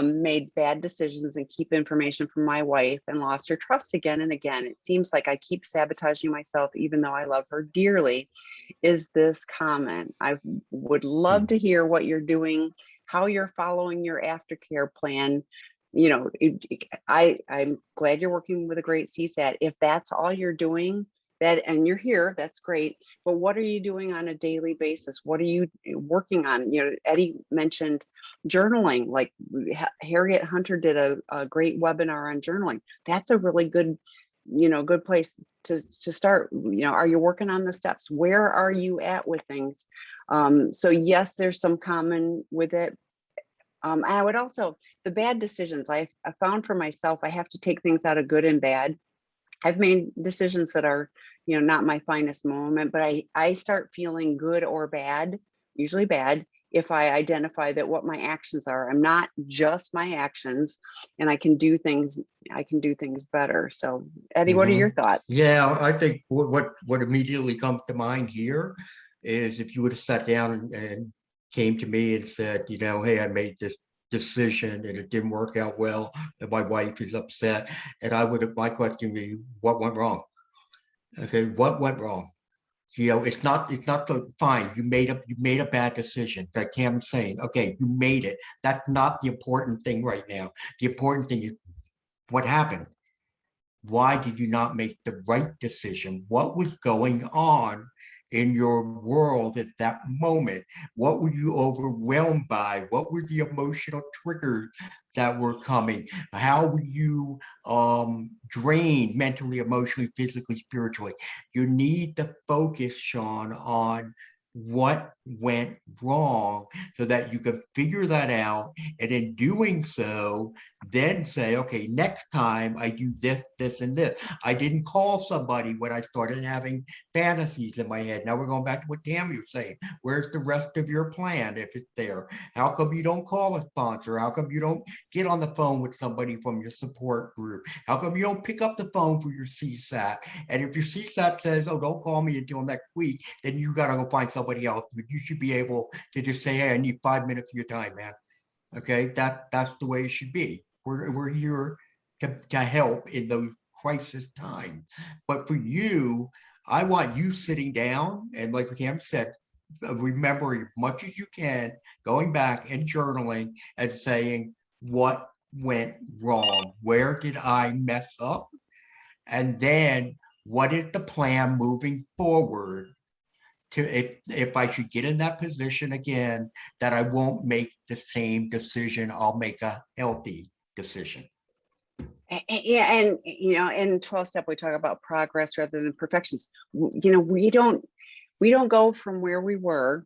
made bad decisions and keep information from my wife and lost her trust again and again. It seems like I keep sabotaging myself even though I love her dearly. Is this common? I would love to hear what you're doing, how you're following your aftercare plan. I'm glad you're working with a great CSAT. If that's all you're doing, and you're here, that's great. But what are you doing on a daily basis? What are you working on? Eddie mentioned journaling. Like Harriet Hunter did a great webinar on journaling. That's a really good, good place to start. Are you working on the steps? Where are you at with things? So yes, there's some common with it. I would also, the bad decisions I found for myself, I have to take things out of good and bad. I've made decisions that are, not my finest moment, but I start feeling good or bad, usually bad, if I identify that what my actions are. I'm not just my actions, and I can do things better. So Eddie, what are your thoughts? Yeah, I think what immediately comes to mind here is if you would have sat down and came to me and said, hey, I made this decision and it didn't work out well, and my wife is upset, and my question would be, what went wrong? Okay, what went wrong? It's not so fine. You made a bad decision. Like Cam's saying, okay, you made it. That's not the important thing right now. The important thing is what happened. Why did you not make the right decision? What was going on in your world at that moment? What were you overwhelmed by? What were the emotional triggers that were coming? How were you drained mentally, emotionally, physically, spiritually? You need to focus, Sean, on what went wrong so that you can figure that out, and in doing so then say, okay, next time I do this, this, and this. I didn't call somebody when I started having fantasies in my head. Now we're going back to what Tammy was saying. Where's the rest of your plan if it's there? How come you don't call a sponsor? How come you don't get on the phone with somebody from your support group? How come you don't pick up the phone for your CSAT? And if your CSAT says, oh, don't call me until next week, then you got to go find somebody else. But you should be able to just say, hey, I need 5 minutes of your time, man. Okay, that's the way it should be. We're here to help in those crisis times. But for you, I want you sitting down and, like Cam said, remembering as much as you can, going back and journaling and saying what went wrong, where did I mess up, and then what is the plan moving forward to, if I should get in that position again, that I won't make the same decision, I'll make a healthy decision. Yeah, and in 12 step we talk about progress rather than perfections. We don't go from where we were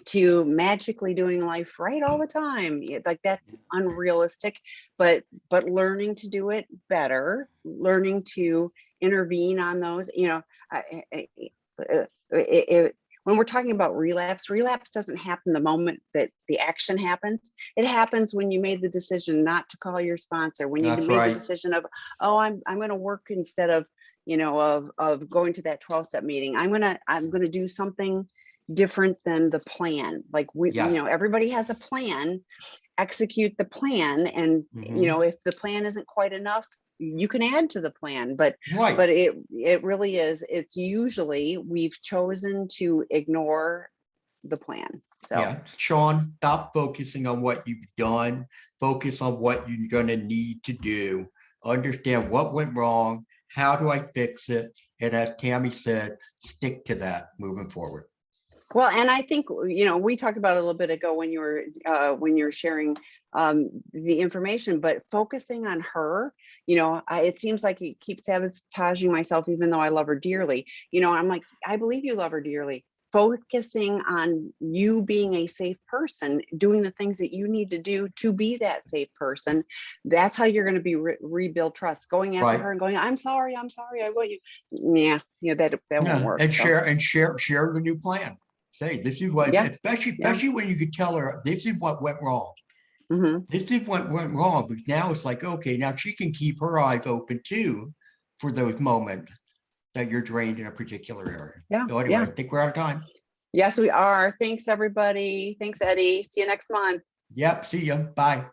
to magically doing life right all the time. Like, that's unrealistic, but learning to do it better, learning to intervene on those, when we're talking about relapse doesn't happen the moment that the action happens. It happens when you made the decision not to call your sponsor, when you That's made right. the decision of, oh, I'm going to work instead of, of going to that 12-step meeting. I'm going to do something different than the plan. Like, Yes. everybody has a plan. Execute the plan, and if the plan isn't quite enough, you can add to the plan, but Right. it really is, it's usually we've chosen to ignore the plan. So Yeah, Sean, stop focusing on what you've done. Focus on what you're going to need to do. Understand what went wrong. How do I fix it? And as Tammy said, stick to that moving forward. well, and I think, we talked about it a little bit ago when you were sharing the information, but focusing on her, it seems like you keep sabotaging myself, even though I love her dearly. I'm like, I believe you love her dearly. Focusing on you being a safe person, doing the things that you need to do to be that safe person. That's how you're going to be rebuild trust. Going after her and going, I'm sorry, I want you. Yeah, that won't work. And share the new plan. Say, this is what, especially when you could tell her, this is what went wrong. This is what went wrong. But now it's like, okay, now she can keep her eyes open too for those moments that you're drained in a particular area. Yeah. So anyway, I think we're out of time. Yes, we are. Thanks, everybody. Thanks, Eddie. See you next month. Yep. See you. Bye.